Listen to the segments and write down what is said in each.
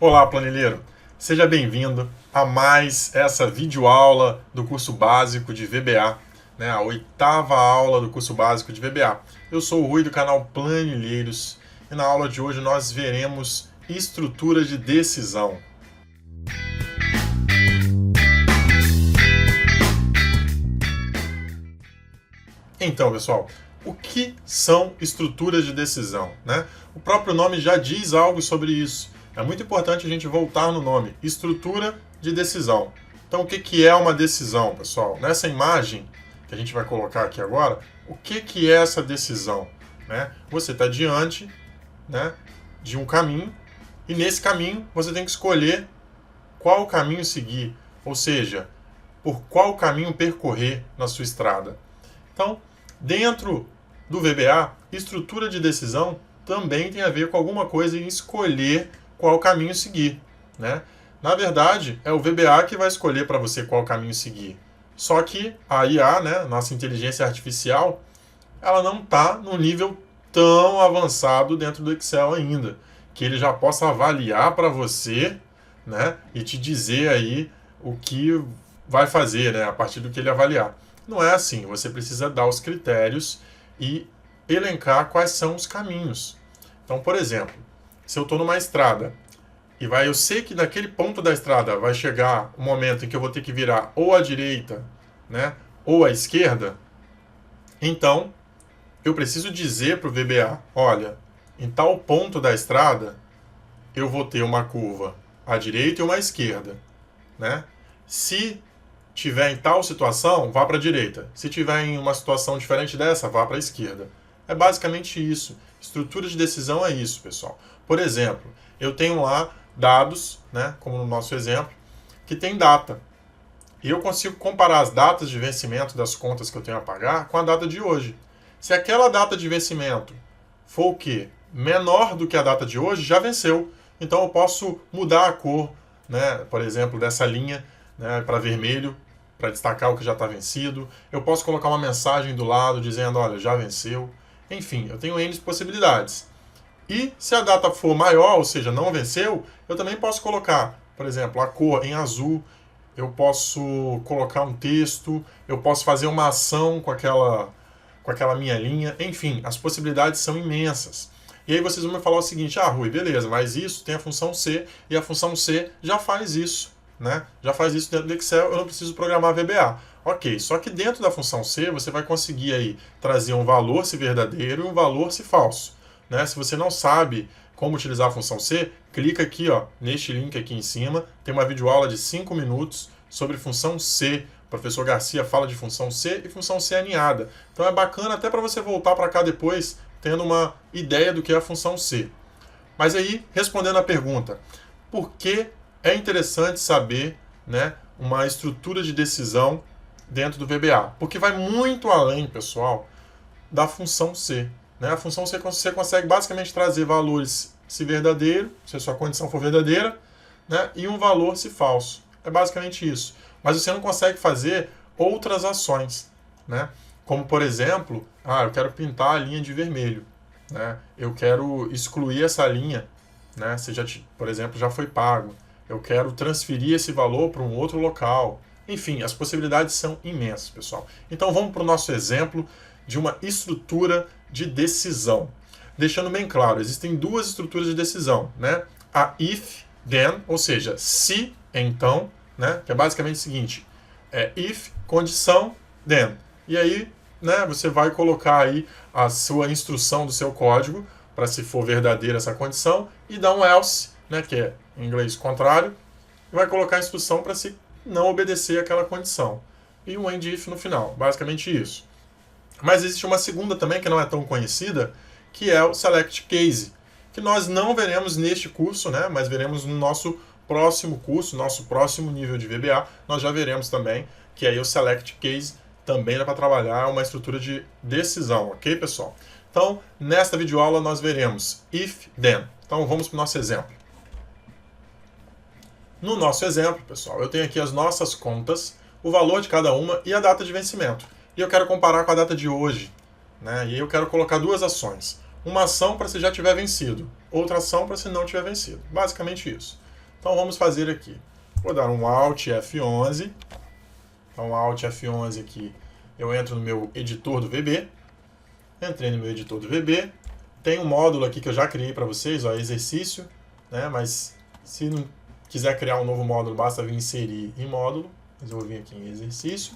Olá, planilheiro! Seja bem-vindo a mais essa videoaula do curso básico de VBA, né? A 8ª aula do curso básico de VBA. Eu sou o Rui do canal Planilheiros e na aula de hoje nós veremos estrutura de decisão. Então, pessoal, o que são estruturas de decisão, né? O próprio nome já diz algo sobre isso. É muito importante a gente voltar no nome, estrutura de decisão. Então, o que é uma decisão, pessoal? Nessa imagem que a gente vai colocar aqui agora, o que é essa decisão? Né? Você está diante, né, de um caminho e nesse caminho você tem que escolher qual caminho seguir, ou seja, por qual caminho percorrer na sua estrada. Então, dentro do VBA, estrutura de decisão também tem a ver com alguma coisa em escolher qual caminho seguir, né? Na verdade, é o VBA que vai escolher para você qual caminho seguir. Só que a IA, né, nossa inteligência artificial, ela não está no nível tão avançado dentro do Excel ainda, que ele já possa avaliar para você, né, e te dizer aí o que vai fazer, né, a partir do que ele avaliar. Não é assim, você precisa dar os critérios e elencar quais são os caminhos. Então, por exemplo, se eu estou numa estrada e eu sei que naquele ponto da estrada vai chegar um momento em que eu vou ter que virar ou à direita, né, ou à esquerda, então eu preciso dizer para o VBA, olha, em tal ponto da estrada eu vou ter uma curva à direita e uma à esquerda, né? Se tiver em tal situação, vá para a direita. Se tiver em uma situação diferente dessa, vá para a esquerda. É basicamente isso. Estrutura de decisão é isso, pessoal. Por exemplo, eu tenho lá dados, né, como no nosso exemplo, que tem data. E eu consigo comparar as datas de vencimento das contas que eu tenho a pagar com a data de hoje. Se aquela data de vencimento for o quê? Menor do que a data de hoje, já venceu. Então eu posso mudar a cor, né, por exemplo, dessa linha, né, para vermelho, para destacar o que já está vencido. Eu posso colocar uma mensagem do lado dizendo, olha, já venceu. Enfim, eu tenho N possibilidades. E se a data for maior, ou seja, não venceu, eu também posso colocar, por exemplo, a cor em azul, eu posso colocar um texto, eu posso fazer uma ação com aquela minha linha. Enfim, as possibilidades são imensas. E aí vocês vão me falar o seguinte, Rui, beleza, mas isso tem a função C, e a função C já faz isso, né? Já faz isso dentro do Excel, eu não preciso programar VBA. Ok, só que dentro da função C você vai conseguir aí trazer um valor se verdadeiro e um valor se falso, né? Se você não sabe como utilizar a função C, clica aqui, ó, neste link aqui em cima, tem uma videoaula de 5 minutos sobre função C. O professor Garcia fala de função C e função C aninhada. Então é bacana até para você voltar para cá depois, tendo uma ideia do que é a função C. Mas aí, respondendo a pergunta, por que é interessante saber, né, uma estrutura de decisão dentro do VBA? Porque vai muito além, pessoal, da função C. Né? A função C você consegue basicamente trazer valores se verdadeiro, se a sua condição for verdadeira, né, e um valor se falso. É basicamente isso. Mas você não consegue fazer outras ações, né? Como, por exemplo, eu quero pintar a linha de vermelho, né? Eu quero excluir essa linha, né? Se já, por exemplo, já foi pago. Eu quero transferir esse valor para um outro local. Enfim, as possibilidades são imensas, pessoal. Então vamos para o nosso exemplo de uma estrutura de decisão. Deixando bem claro, existem duas estruturas de decisão, né? A if, then, ou seja, se, então, né? Que é basicamente o seguinte, if, condição, then. E aí, né, você vai colocar aí a sua instrução do seu código para se for verdadeira essa condição e dar um else, né, que é em inglês contrário, e vai colocar a instrução para se não obedecer aquela condição. E um end if no final, basicamente isso. Mas existe uma segunda também, que não é tão conhecida, que é o select case, que nós não veremos neste curso, né, mas veremos no nosso próximo curso, nosso próximo nível de VBA, nós já veremos também, que aí o select case também é para trabalhar uma estrutura de decisão, ok, pessoal? Então, nesta videoaula nós veremos if, then. Então, vamos para o nosso exemplo. No nosso exemplo, pessoal, eu tenho aqui as nossas contas, o valor de cada uma e a data de vencimento. E eu quero comparar com a data de hoje, né? E aí eu quero colocar duas ações. Uma ação para se já tiver vencido, outra ação para se não tiver vencido. Basicamente isso. Então vamos fazer aqui. Vou dar um Alt F11. Então Alt F11 aqui, eu entro no meu editor do VB. Entrei no meu editor do VB. Tem um módulo aqui que eu já criei para vocês, ó, exercício, né? Mas se não quiser criar um novo módulo, basta vir inserir em módulo. Mas eu vou vir aqui em exercício.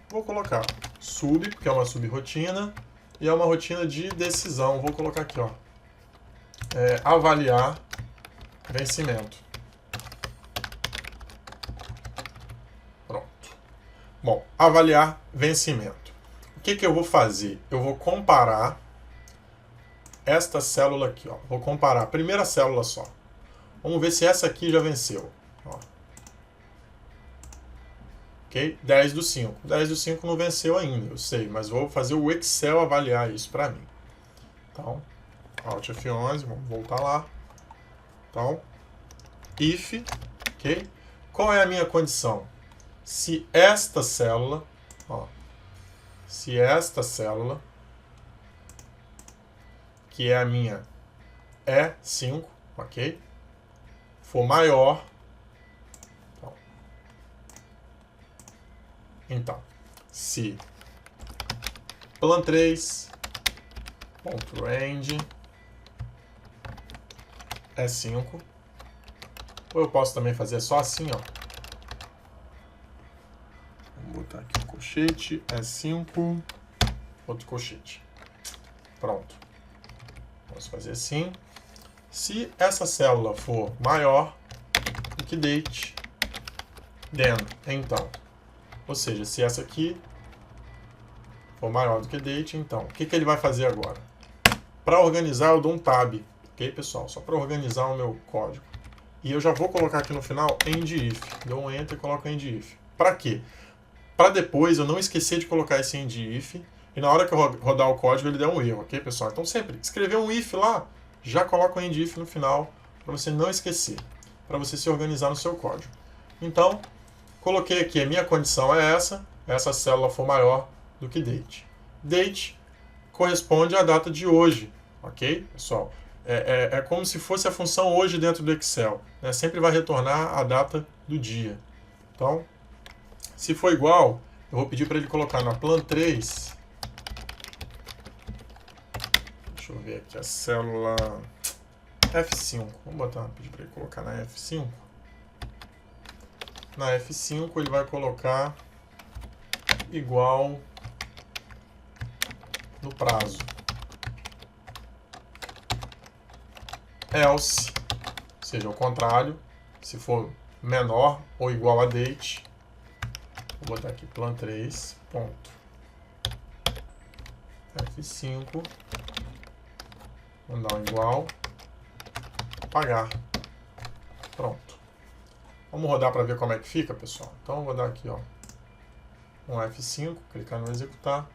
Vou colocar sub, porque é uma sub-rotina. E é uma rotina de decisão. Vou colocar aqui, ó. Avaliar vencimento. Pronto. Bom, avaliar vencimento. O que eu vou fazer? Eu vou comparar esta célula aqui, ó. Vou comparar a primeira célula só. Vamos ver se essa aqui já venceu. Ó. Ok? 10 do 5. 10 do 5 não venceu ainda, eu sei, mas vou fazer o Excel avaliar isso para mim. Então, Alt F11, vamos voltar lá. Então, if, ok? Qual é a minha condição? Se esta célula, ó, se esta célula, que é a minha E5, ok? For maior, então, se plan3.range é 5, ou eu posso também fazer só assim, ó. Vou botar aqui um colchete, é 5, outro colchete. Pronto. Posso fazer assim. Se essa célula for maior do que date, then, então. Ou seja, se essa aqui for maior do que date, então, o que ele vai fazer agora? Para organizar, eu dou um tab, ok, pessoal? Só para organizar o meu código. E eu já vou colocar aqui no final end if. Dou um enter e coloco end if. Para quê? Para depois eu não esquecer de colocar esse end if e na hora que eu rodar o código ele der um erro, ok, pessoal? Então sempre escrever um if lá, já coloca o end if no final para você não esquecer, para você se organizar no seu código. Então, coloquei aqui, a minha condição é essa célula for maior do que date. Date corresponde à data de hoje, ok, pessoal? É como se fosse a função hoje dentro do Excel, né? Sempre vai retornar a data do dia. Então, se for igual, eu vou pedir para ele colocar na plan3. Deixa eu ver aqui a célula F5. Vamos pedir para ele colocar na F5. Na F5 ele vai colocar igual no prazo. Else, ou seja, o contrário, se for menor ou igual a date, vou botar aqui plan3, ponto. F5, mandar um igual, pagar. Pronto. Vamos rodar para ver como é que fica, pessoal. Então, eu vou dar aqui, ó, um F5, clicar no executar.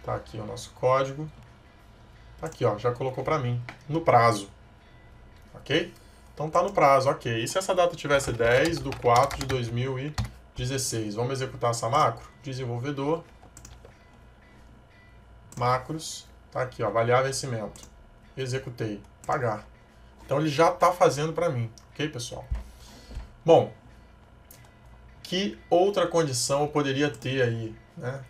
Tá aqui o nosso código. Tá aqui, ó, já colocou para mim, no prazo. Ok? Então tá no prazo, ok. E se essa data tivesse 10/4/2016? Vamos executar essa macro? Desenvolvedor, macros, tá aqui, ó, avaliar vencimento. Executei, pagar. Então ele já está fazendo para mim, ok, pessoal? Bom, que outra condição eu poderia ter aí, né?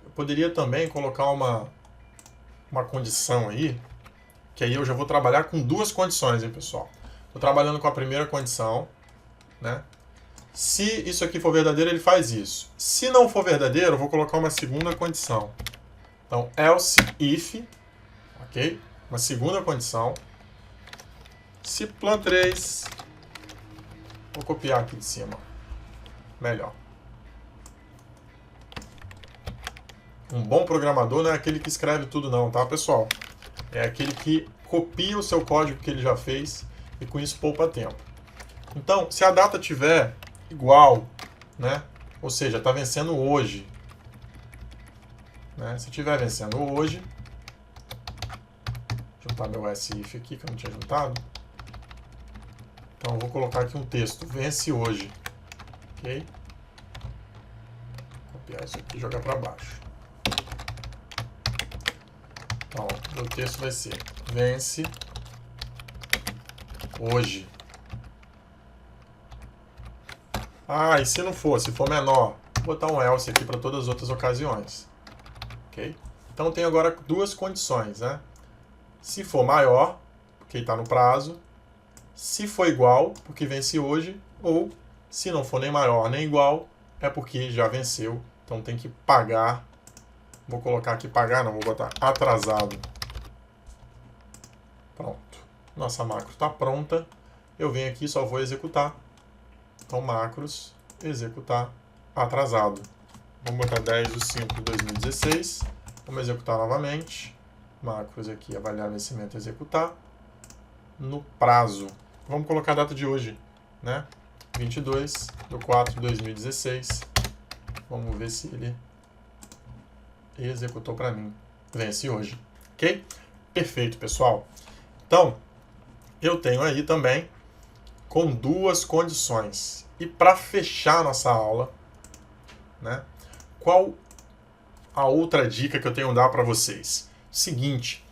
Eu poderia também colocar uma condição aí, que aí eu já vou trabalhar com duas condições, hein, pessoal? Estou trabalhando com a primeira condição, né? Se isso aqui for verdadeiro, ele faz isso. Se não for verdadeiro, eu vou colocar uma segunda condição. Então, else if, ok? Uma segunda condição. Se plan3, vou copiar aqui de cima, melhor. Um bom programador não é aquele que escreve tudo não, tá, pessoal? É aquele que copia o seu código que ele já fez e com isso poupa tempo. Então, se a data tiver igual, né? Ou seja, está vencendo hoje, né? Se estiver vencendo hoje, juntar meu SIF aqui que eu não tinha juntado. Então, eu vou colocar aqui um texto, vence hoje, ok? Copiar isso aqui e jogar para baixo. Então, o texto vai ser vence hoje. Ah, e se não for, se for menor, vou botar um else aqui para todas as outras ocasiões. Ok? Então tem agora duas condições, né? Se for maior, porque está no prazo. Se for igual, porque vence hoje. Ou se não for nem maior nem igual, é porque já venceu. Então tem que pagar. Vou colocar aqui pagar, não, vou botar atrasado. Pronto. Nossa macro está pronta. Eu venho aqui e só vou executar. Então, macros, executar atrasado. Vamos botar 10/5/2016. Vamos executar novamente. Macros aqui, avaliar vencimento e executar. No prazo. Vamos colocar a data de hoje, né? 22/4/2016. Vamos ver se ele executou para mim. Vence hoje. Ok? Perfeito, pessoal. Então, eu tenho aí também com duas condições. E para fechar nossa aula, né? Qual a outra dica que eu tenho a dar para vocês? Seguinte,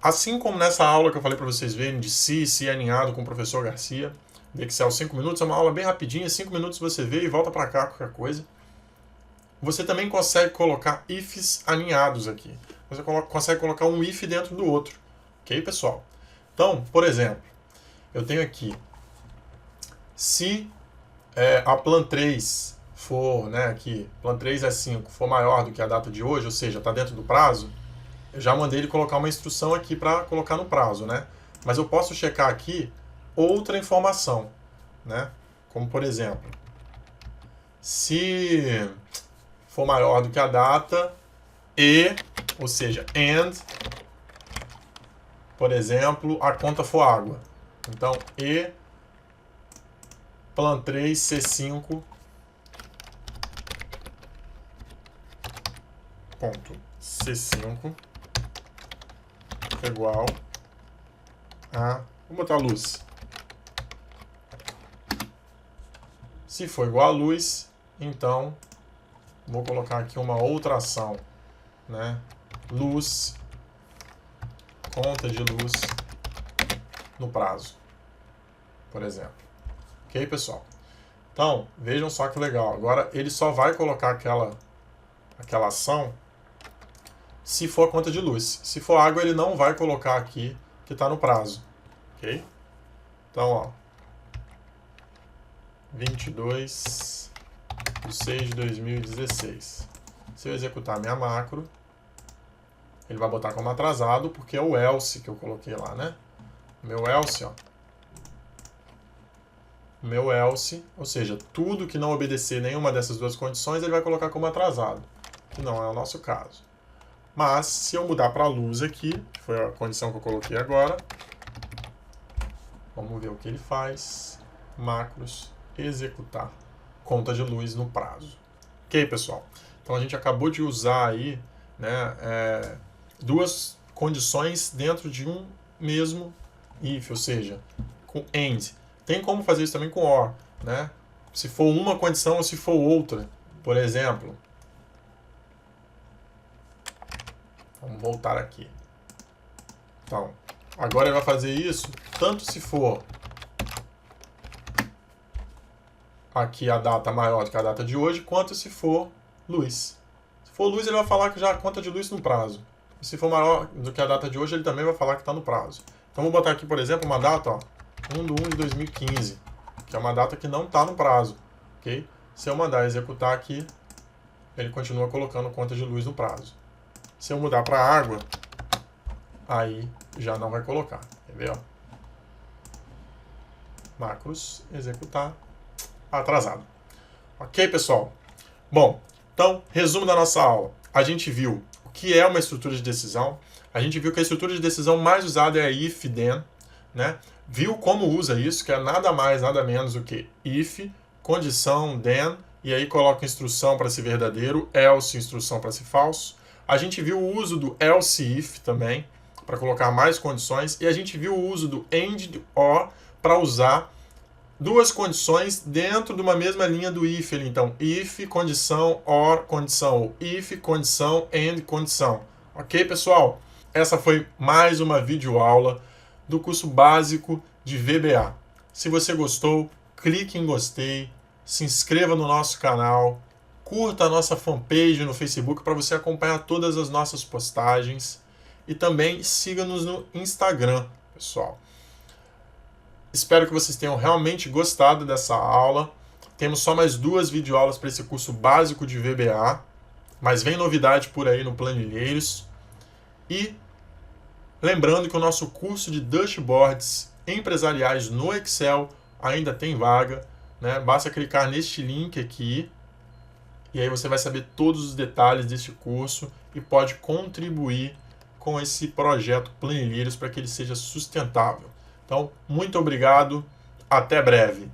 assim como nessa aula que eu falei para vocês verem de se alinhado com o professor Garcia, de Excel 5 minutos, é uma aula bem rapidinha, 5 minutos você vê e volta para cá qualquer coisa. Você também consegue colocar ifs alinhados aqui. Você consegue colocar um if dentro do outro. Ok, pessoal? Então, por exemplo, eu tenho aqui, se a plan 3 for, né, aqui, plan 3 é 5, for maior do que a data de hoje, ou seja, está dentro do prazo, eu já mandei ele colocar uma instrução aqui para colocar no prazo, né? Mas eu posso checar aqui outra informação, né? Como, por exemplo, se for maior do que a data e, ou seja, and, por exemplo, a conta for água. Então, e plan 3 C5 ponto C5 igual a, vou botar luz. Se for igual a luz, então vou colocar aqui uma outra ação, né? Luz, conta de luz no prazo, por exemplo. Ok, pessoal? Então, vejam só que legal. Agora, ele só vai colocar aquela ação se for conta de luz. Se for água, ele não vai colocar aqui que está no prazo. Ok? Então, ó. 22/6/2016. Se eu executar minha macro, ele vai botar como atrasado, porque é o else que eu coloquei lá, né? Meu else, ó. Meu else, ou seja, tudo que não obedecer nenhuma dessas duas condições, ele vai colocar como atrasado, que não é o nosso caso. Mas, se eu mudar para luz aqui, que foi a condição que eu coloquei agora, vamos ver o que ele faz. Macros, executar, conta de luz no prazo. Ok, pessoal? Então, a gente acabou de usar aí, né, duas condições dentro de um mesmo if, ou seja, com AND. Tem como fazer isso também com OR, né? Se for uma condição ou se for outra. Por exemplo, vamos voltar aqui. Então, agora ele vai fazer isso tanto se for aqui a data maior do que a data de hoje, quanto se for luz. Se for luz, ele vai falar que já conta de luz no prazo. E se for maior do que a data de hoje, ele também vai falar que está no prazo. Então, vou botar aqui, por exemplo, uma data, ó, 1/1/2015, que é uma data que não está no prazo. Ok? Se eu mandar executar aqui, ele continua colocando conta de luz no prazo. Se eu mudar para água, aí já não vai colocar. Quer ver? Ó? Macros, executar, atrasado. Ok, pessoal? Bom, então, resumo da nossa aula. A gente viu o que é uma estrutura de decisão. A gente viu que a estrutura de decisão mais usada é a if, then, né? Viu como usa isso, que é nada mais, nada menos do que if, condição, then, e aí coloca instrução para ser verdadeiro, else, instrução para ser falso. A gente viu o uso do else if também, para colocar mais condições, e a gente viu o uso do and or para usar duas condições dentro de uma mesma linha do if. Então, if, condição, or, condição, ou if, condição, and, condição. Ok, pessoal? Essa foi mais uma videoaula do curso básico de VBA. Se você gostou, clique em gostei, se inscreva no nosso canal, curta a nossa fanpage no Facebook para você acompanhar todas as nossas postagens e também siga-nos no Instagram, pessoal. Espero que vocês tenham realmente gostado dessa aula. Temos só mais 2 videoaulas para esse curso básico de VBA, mas vem novidade por aí no Planilheiros. E lembrando que o nosso curso de dashboards empresariais no Excel ainda tem vaga, né? Basta clicar neste link aqui e aí você vai saber todos os detalhes deste curso e pode contribuir com esse projeto Planilheiros para que ele seja sustentável. Então, muito obrigado, até breve.